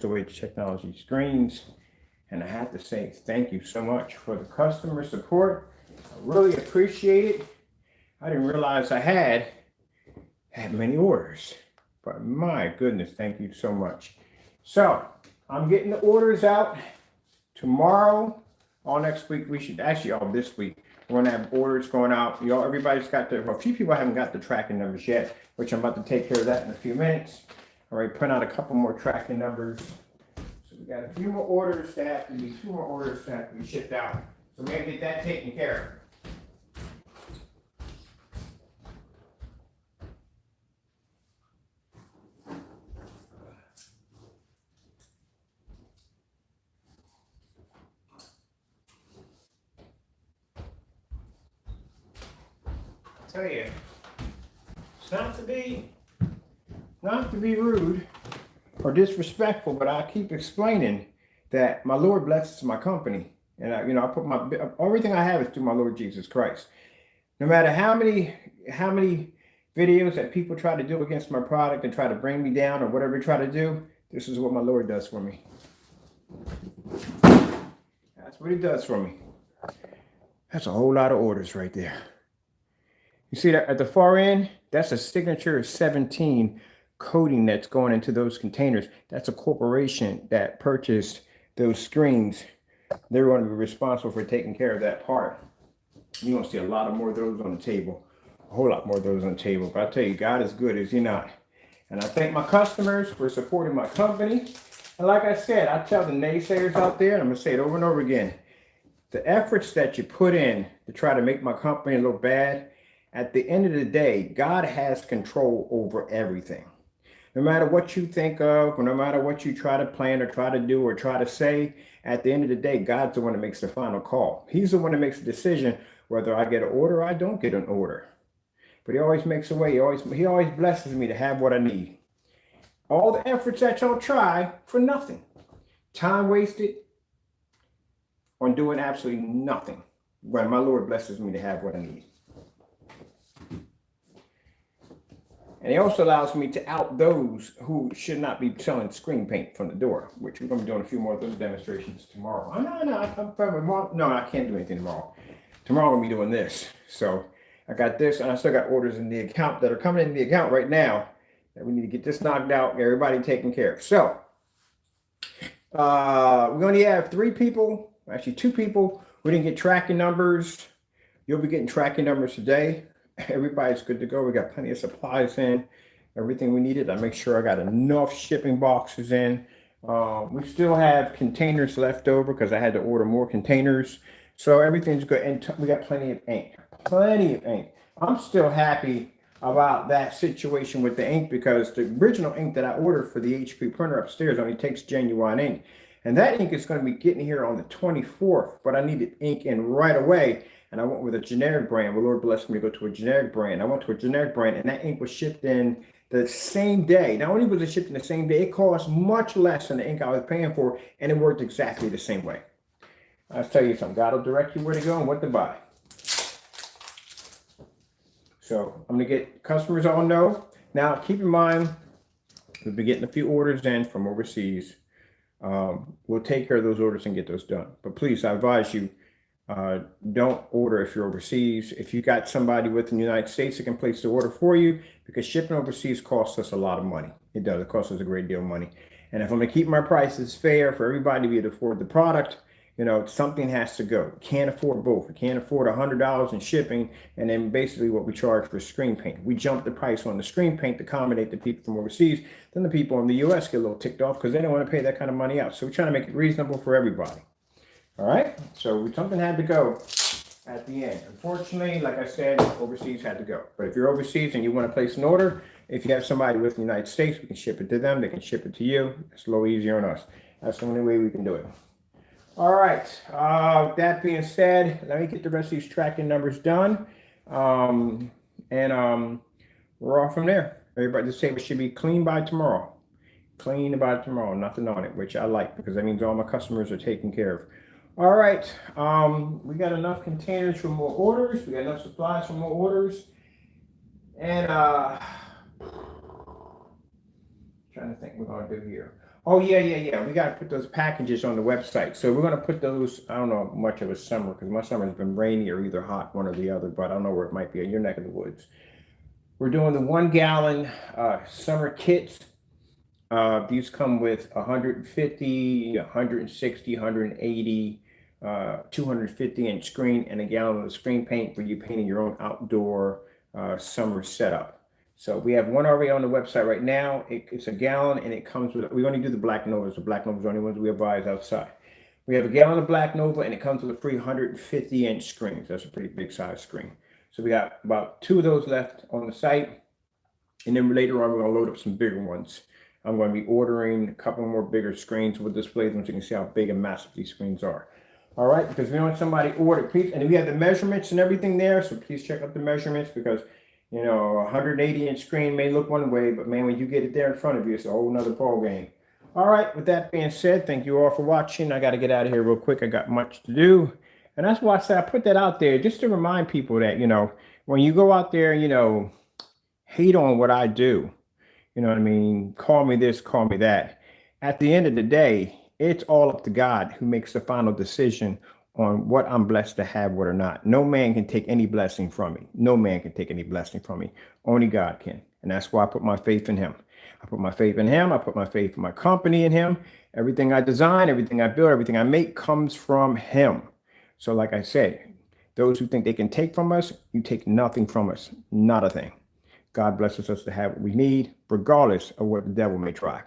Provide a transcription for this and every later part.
the way technology screens. And I have to say thank you so much for the customer support. I really appreciate it. I didn't realize I had many orders, but my goodness, thank you so much. So I'm getting the orders out tomorrow. All next week, we should actually all this week. We're gonna have orders going out. Y'all, everybody's got well, a few people haven't got the tracking numbers yet, which I'm about to take care of that in a few minutes. All right, print out a couple more tracking numbers. So we got a few more orders that have to be, two more orders that have to be shipped out. So we gotta get that taken care of. I tell you, it's not to be rude or disrespectful, but I keep explaining that my Lord blesses my company, and I put everything I have is through my Lord Jesus Christ. No matter how many videos that people try to do against my product and try to bring me down or whatever they try to do, this is what my Lord does for me. That's what He does for me. That's a whole lot of orders right there. You see that at the far end? That's a signature 17 coating that's going into those containers. That's a corporation that purchased those screens. They're going to be responsible for taking care of that part. You're going to see a lot more of those on the table. A whole lot more of those on the table. But I tell you, God is good, is He not? And I thank my customers for supporting my company. And like I said, I tell the naysayers out there, and I'm going to say it over and over again, the efforts that you put in to try to make my company look bad, at the end of the day, God has control over everything. No matter what you think of, or no matter what you try to plan or try to do or try to say, at the end of the day, God's the one that makes the final call. He's the one that makes the decision whether I get an order or I don't get an order. But He always makes a way. He always blesses me to have what I need. All the efforts that y'all try for nothing. Time wasted on doing absolutely nothing when my Lord blesses me to have what I need. And He also allows me to out those who should not be selling screen paint from the door, which we're going to be doing a few more of those demonstrations tomorrow. No, I can't do anything tomorrow. Tomorrow I'm going to be doing this. So I got this, and I still got orders in the account that are coming in the account right now that we need to get this knocked out, get everybody taken care of. So we only have 3 people, actually 2 people. We didn't get tracking numbers. You'll be getting tracking numbers today. Everybody's good to go. We got plenty of supplies in, everything we needed. I make sure I got enough shipping boxes in. We still have containers left over because I had to order more containers. So everything's good. And we got plenty of ink. I'm still happy about that situation with the ink because the original ink that I ordered for the HP printer upstairs only takes genuine ink. And that ink is going to be getting here on the 24th, but I needed ink in right away. And I went with a generic brand. The Lord blessed me to go to a generic brand. I went to a generic brand, and that ink was shipped in the same day. Not only was it shipped in the same day, it cost much less than the ink I was paying for, and it worked exactly the same way. I'll tell you something. God will direct you where to go and what to buy. So I'm going to get customers all know. Now, keep in mind, we've been getting a few orders in from overseas. We'll take care of those orders and get those done. But please, I advise you, don't order if you're overseas. If you got somebody within the United States that can place the order for you, because shipping overseas costs us a lot of money. It does. It costs us a great deal of money. And if I'm going to keep my prices fair for everybody to be able to afford the product, something has to go. We can't afford both. We can't afford $100 in shipping and then basically what we charge for screen paint. We jump the price on the screen paint to accommodate the people from overseas. Then the people in the U.S. get a little ticked off because they don't want to pay that kind of money out. So we're trying to make it reasonable for everybody. All right, so something had to go at the end. Unfortunately, like I said, overseas had to go. But if you're overseas and you want to place an order, if you have somebody with the United States, we can ship it to them. They can ship it to you. It's a little easier on us. That's the only way we can do it. All right, with that being said, let me get the rest of these tracking numbers done. We're off from there. Everybody just say it should be clean by tomorrow. Clean by tomorrow, nothing on it, which I like because that means all my customers are taken care of. All right, we got enough containers for more orders. We got enough supplies for more orders. And trying to think what we're going to do here. Oh yeah. We got to put those packages on the website. So we're going to put those. I don't know much of a summer because my summer has been rainy or either hot, one or the other. But I don't know where it might be in your neck of the woods. We're doing the 1 gallon summer kits. These come with 150, 160, 180, 250-inch screen and a gallon of screen paint for you painting your own outdoor summer setup. So we have one already on the website right now. It's a gallon and it comes with, we only do the Black Novas. The Black Novas are the only ones we advise outside. We have a gallon of Black Nova and it comes with a free 150-inch screen. So that's a pretty big size screen. So we got about 2 of those left on the site. And then later on, we're going to load up some bigger ones. I'm going to be ordering a couple more bigger screens with displays so you can see how big and massive these screens are. All right, because we don't want somebody order, please. And we have the measurements and everything there, so please check out the measurements because, you know, a 180-inch screen may look one way, but man, when you get it there in front of you, it's a whole nother ball game. All right, with that being said, thank you all for watching. I got to get out of here real quick. I got much to do. And that's why I said I put that out there just to remind people that, you know, when you go out there, you know, hate on what I do, you know what I mean? Call me this, call me that. At the end of the day, it's all up to God who makes the final decision on what I'm blessed to have, what or not. No man can take any blessing from me. No man can take any blessing from me. Only God can. And that's why I put my faith in him. I put my faith in him. I put my faith in my company in him. Everything I design, everything I build, everything I make comes from him. So like I said, those who think they can take from us, you take nothing from us. Not a thing. God blesses us to have what we need, regardless of what the devil may try.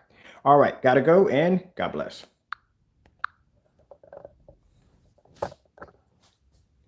All right, got to go, and God bless.